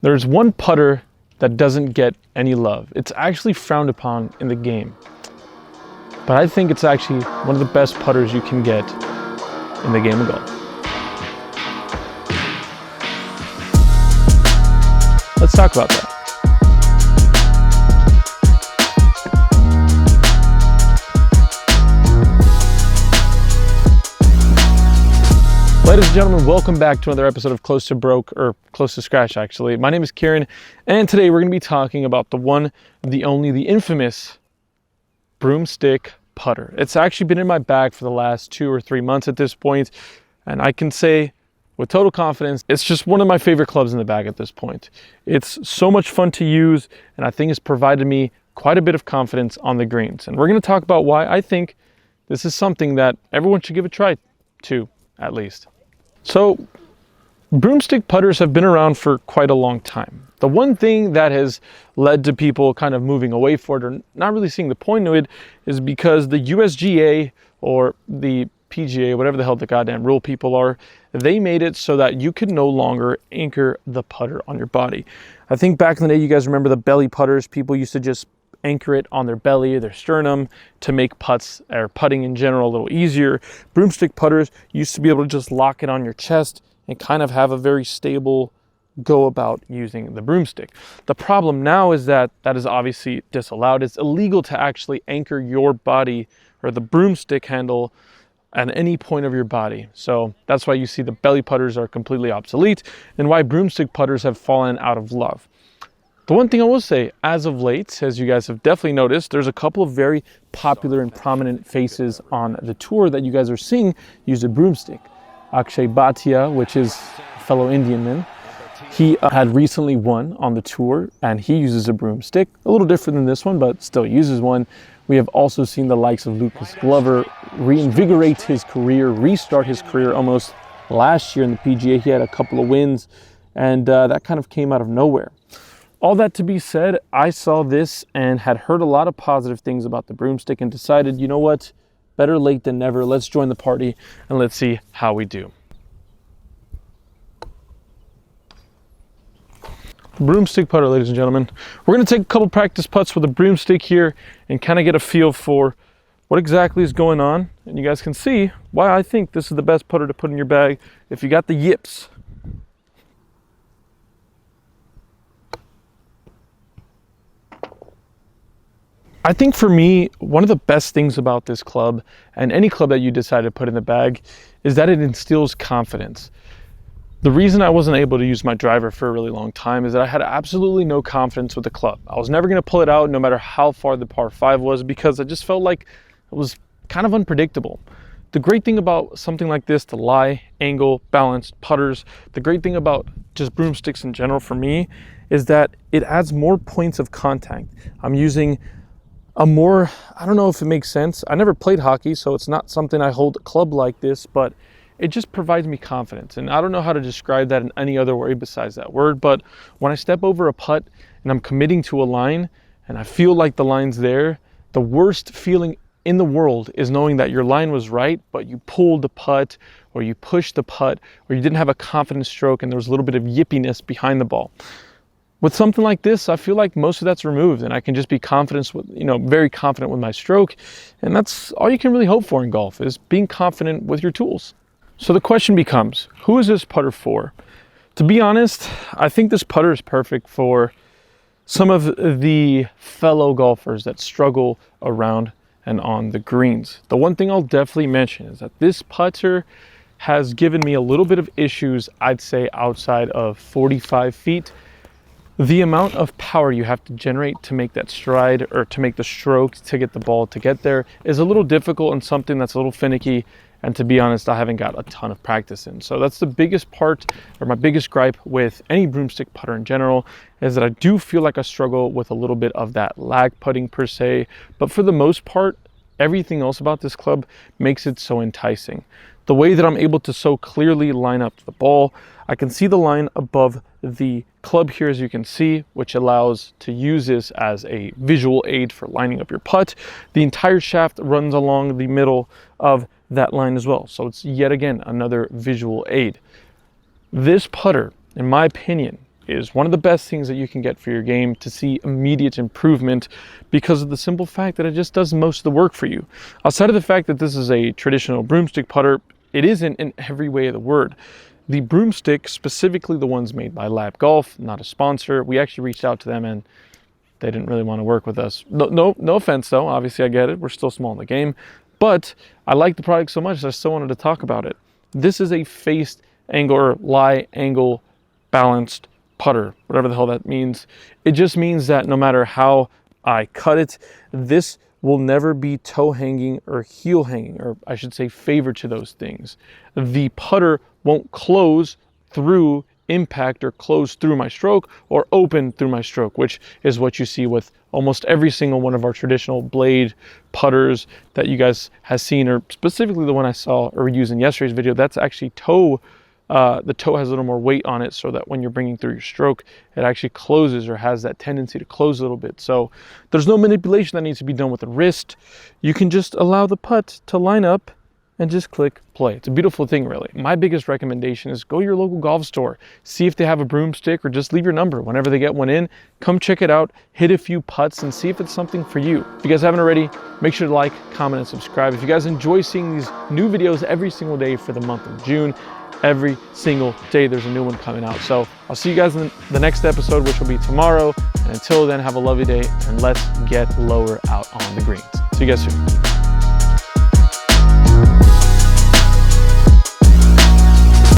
There's one putter that doesn't get any love. It's actually frowned upon in the game. But I think it's actually one of the best putters you can get in the game of golf. Let's talk about that. Ladies and gentlemen, welcome back to another episode of Close to Broke, or Close to Scratch actually. My name is Kieran, and today we're going to be talking about the one, the only, the infamous broomstick putter. It's actually been in my bag for the last 2 or 3 months at this point, and I can say with total confidence, it's just one of my favorite clubs in the bag at this point. It's so much fun to use, and I think it's provided me quite a bit of confidence on the greens. And we're going to talk about why I think this is something that everyone should give a try to, at least. So, broomstick putters have been around for quite a long time. The one thing that has led to people kind of moving away from it or not really seeing the point of it is because the USGA or the PGA, whatever the hell the goddamn rule people are, they made it so that you could no longer anchor the putter on your body. I think back in the day, you guys remember the belly putters. People used to just anchor it on their belly, their sternum, to make putts or putting in general a little easier. Broomstick putters used to be able to just lock it on your chest and kind of have a very stable go about using the broomstick. The problem now is that that is obviously disallowed. It's illegal to actually anchor your body or the broomstick handle at any point of your body. So that's why you see the belly putters are completely obsolete and why broomstick putters have fallen out of love. The one thing I will say, as of late, as you guys have definitely noticed, there's a couple of very popular and prominent faces on the tour that you guys are seeing use a broomstick. Akshay Bhatia, which is a fellow Indian man, he had recently won on the tour and he uses a broomstick. A little different than this one, but still uses one. We have also seen the likes of Lucas Glover reinvigorate his career, restart his career almost last year in the PGA. He had a couple of wins and that kind of came out of nowhere. All that to be said, I saw this and had heard a lot of positive things about the broomstick and decided, you know what, better late than never. Let's join the party and let's see how we do. Broomstick putter, ladies and gentlemen. We're going to take a couple practice putts with a broomstick here and kind of get a feel for what exactly is going on. And you guys can see why I think this is the best putter to put in your bag if you got the yips. I think for me, one of the best things about this club and any club that you decide to put in the bag is that it instills confidence. The reason I wasn't able to use my driver for a really long time is that I had absolutely no confidence with the club. I was never going to pull it out no matter how far the par 5 was because I just felt like it was kind of unpredictable. The great thing about something like this, the lie, angle, balanced putters, the great thing about just broomsticks in general for me is that it adds more points of contact. I'm using a more, I don't know if it makes sense. I never played hockey, so it's not something I hold a club like this, but it just provides me confidence. And I don't know how to describe that in any other way besides that word, but when I step over a putt and I'm committing to a line and I feel like the line's there, the worst feeling in the world is knowing that your line was right, but you pulled the putt or you pushed the putt or you didn't have a confident stroke and there was a little bit of yippiness behind the ball. With something like this, I feel like most of that's removed and I can just be confident with, very confident with my stroke. And that's all you can really hope for in golf, is being confident with your tools. So the question becomes, who is this putter for? To be honest, I think this putter is perfect for some of the fellow golfers that struggle around and on the greens. The one thing I'll definitely mention is that this putter has given me a little bit of issues, I'd say outside of 45 feet. The amount of power you have to generate to make that stride or to make the stroke to get the ball to get there is a little difficult and something that's a little finicky. And to be honest, I haven't got a ton of practice in. So that's the biggest part, or my biggest gripe with any broomstick putter in general, is that I do feel like I struggle with a little bit of that lag putting per se. But for the most part, everything else about this club makes it so enticing. The way that I'm able to so clearly line up the ball, I can see the line above the club here, as you can see, which allows to use this as a visual aid for lining up your putt. The entire shaft runs along the middle of that line as well. So it's yet again another visual aid. This putter, in my opinion, is one of the best things that you can get for your game to see immediate improvement because of the simple fact that it just does most of the work for you. Outside of the fact that this is a traditional broomstick putter, it isn't in every way of the word. The broomstick, specifically the ones made by Lab Golf, not a sponsor, we actually reached out to them and they didn't really want to work with us. No offense though, obviously I get it, we're still small in the game, but I like the product so much that I still wanted to talk about it. This is a faced angle or lie angle balanced putter, whatever the hell that means. It just means that no matter how I cut it, this will never be toe hanging or heel hanging, or I should say favor to those things. The putter won't close through impact or close through my stroke or open through my stroke, which is what you see with almost every single one of our traditional blade putters that you guys have seen, or specifically the one I saw or used in yesterday's video. That's actually toe. The toe has a little more weight on it so that when you're bringing through your stroke, it actually closes or has that tendency to close a little bit. So there's no manipulation that needs to be done with the wrist. You can just allow the putt to line up and just click play. It's a beautiful thing, really. My biggest recommendation is go to your local golf store, see if they have a broomstick, or just leave your number. Whenever they get one in, come check it out, hit a few putts and see if it's something for you. If you guys haven't already, make sure to like, comment, and subscribe. If you guys enjoy seeing these new videos every single day for the month of June, every single day there's a new one coming out. So I'll see you guys in the next episode, which will be tomorrow. And until then, have a lovely day and let's get lower out on the greens. See you guys soon.